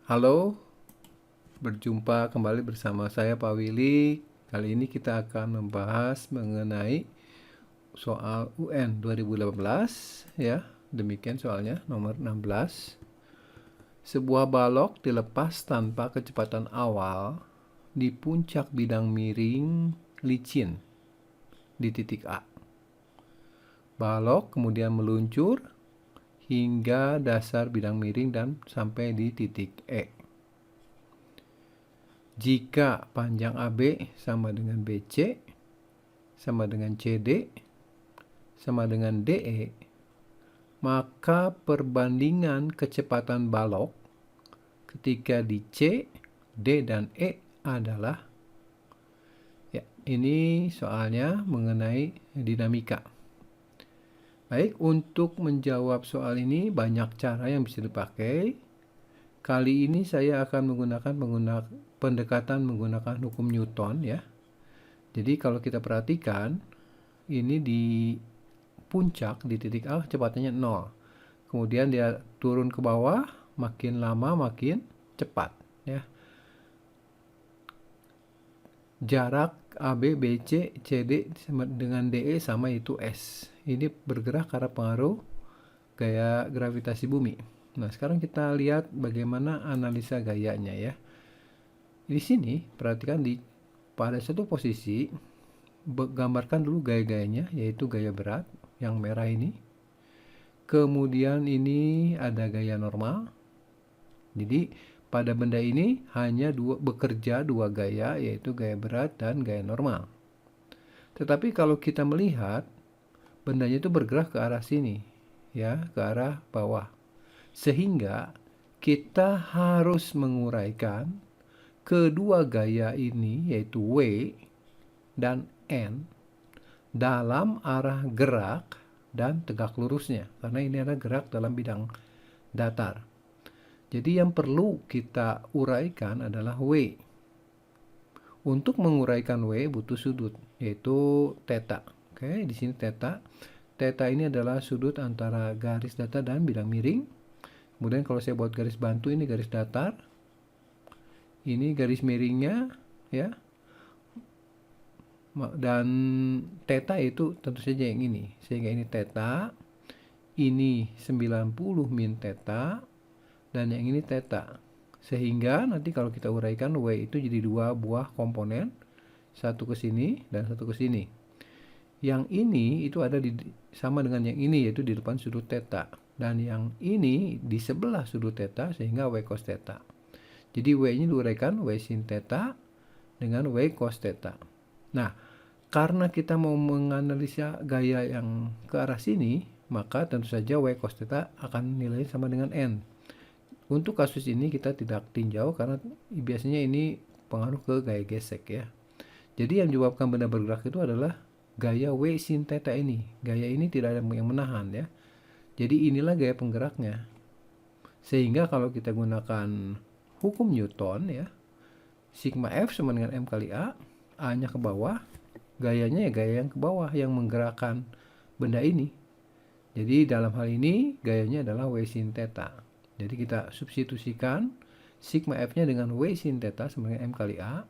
Halo, berjumpa kembali bersama saya Pak Willy. Kali ini kita akan membahas mengenai soal UN 2018 ya. Demikian soalnya nomor 16. Sebuah balok dilepas tanpa kecepatan awal di puncak bidang miring licin di titik A. Balok kemudian meluncur hingga dasar bidang miring dan sampai di titik E. Jika panjang AB sama dengan BC, sama dengan CD, sama dengan DE, maka perbandingan kecepatan balok ketika di C, D, dan E adalah, ya, ini soalnya mengenai dinamika. Baik, untuk menjawab soal ini banyak cara yang bisa dipakai. Kali ini saya akan menggunakan pendekatan menggunakan hukum Newton ya. Jadi kalau kita perhatikan, ini di puncak di titik A kecepatannya 0. Kemudian dia turun ke bawah, makin lama makin cepat ya. Jarak AB, BC, CD dengan DE sama itu S. Ini bergerak karena pengaruh gaya gravitasi bumi. Nah, sekarang kita lihat bagaimana analisa gayanya ya. Di sini perhatikan pada satu posisi gambarkan dulu gaya-gayanya, yaitu gaya berat yang merah ini. Kemudian ini ada gaya normal. Jadi pada benda ini hanya bekerja dua gaya, yaitu gaya berat dan gaya normal. Tetapi kalau kita melihat bendanya itu bergerak ke arah sini, ya, ke arah bawah. Sehingga kita harus menguraikan kedua gaya ini, yaitu W dan N, dalam arah gerak dan tegak lurusnya, karena ini adalah gerak dalam bidang datar. Jadi yang perlu kita uraikan adalah W. Untuk menguraikan W butuh sudut, yaitu theta. Oke, di sini theta. Theta ini adalah sudut antara garis datar dan bidang miring. Kemudian kalau saya buat garis bantu, ini garis datar. Ini garis miringnya ya. Dan theta itu tentu saja yang ini. Sehingga ini theta. Ini 90 min theta. Dan yang ini theta. Sehingga nanti kalau kita uraikan W itu jadi dua buah komponen, satu ke sini dan satu ke sini. Yang ini itu ada sama dengan yang ini, yaitu di depan sudut theta, dan yang ini di sebelah sudut theta, sehingga W cos theta. Jadi W ini diuraikan W sin theta dengan W cos theta. Nah, karena kita mau menganalisa gaya yang ke arah sini, maka tentu saja W cos theta akan nilainya sama dengan N. Untuk kasus ini kita tidak tinjau karena biasanya ini pengaruh ke gaya gesek ya. Jadi yang menyebabkan benda bergerak itu adalah gaya W sin theta ini. Gaya ini tidak ada yang menahan ya. Jadi inilah gaya penggeraknya. Sehingga kalau kita gunakan hukum Newton ya, sigma F sama dengan M kali A, A-nya ke bawah, gayanya ya gaya yang ke bawah yang menggerakkan benda ini. Jadi dalam hal ini gayanya adalah W sin theta. Jadi kita substitusikan sigma F-nya dengan W sin theta sama dengan M kali A.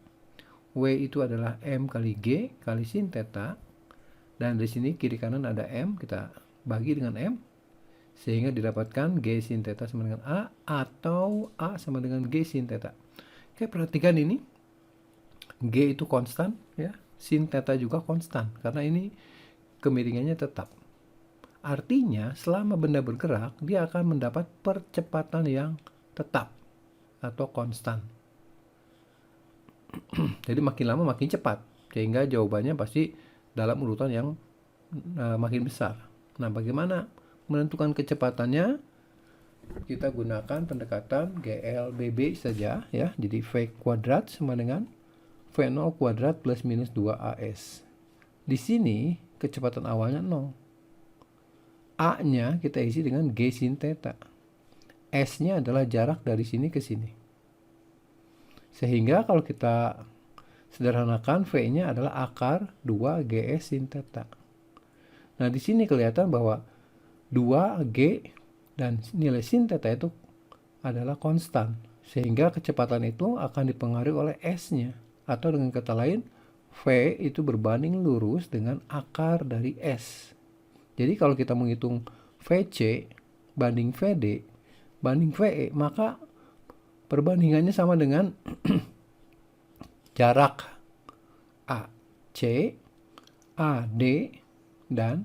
W itu adalah M kali G kali sin theta. Dan di sini kiri kanan ada M, kita bagi dengan M. Sehingga didapatkan G sin theta sama dengan A atau A sama dengan G sin theta. Oke, perhatikan ini. G itu konstan ya. Sin theta juga konstan karena ini kemiringannya tetap. Artinya selama benda bergerak dia akan mendapat percepatan yang tetap atau konstan. Jadi makin lama makin cepat, sehingga jawabannya pasti dalam urutan yang makin besar. Nah, bagaimana menentukan kecepatannya? Kita gunakan pendekatan GLBB saja ya. Jadi V kuadrat sama dengan V0 kuadrat plus minus 2AS. Di sini kecepatan awalnya 0. A-nya kita isi dengan G sin theta. S-nya adalah jarak dari sini ke sini. Sehingga kalau kita sederhanakan, V-nya adalah akar 2 GS sin theta. Nah, di sini kelihatan bahwa 2G dan nilai sin theta itu adalah konstan. Sehingga kecepatan itu akan dipengaruhi oleh S-nya. Atau dengan kata lain, V itu berbanding lurus dengan akar dari S. Jadi kalau kita menghitung VC banding VD banding VE, maka perbandingannya sama dengan jarak AC, AD, dan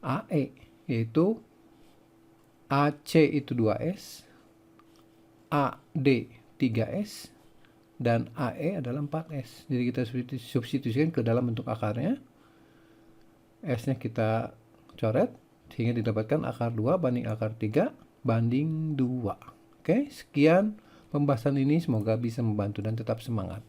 AE, yaitu AC itu 2S, AD 3S, dan AE adalah 4S. Jadi kita substitusikan ke dalam bentuk akarnya. S-nya kita coret sehingga didapatkan akar 2 banding akar 3 banding 2. Oke, sekian pembahasan ini, semoga bisa membantu dan tetap semangat.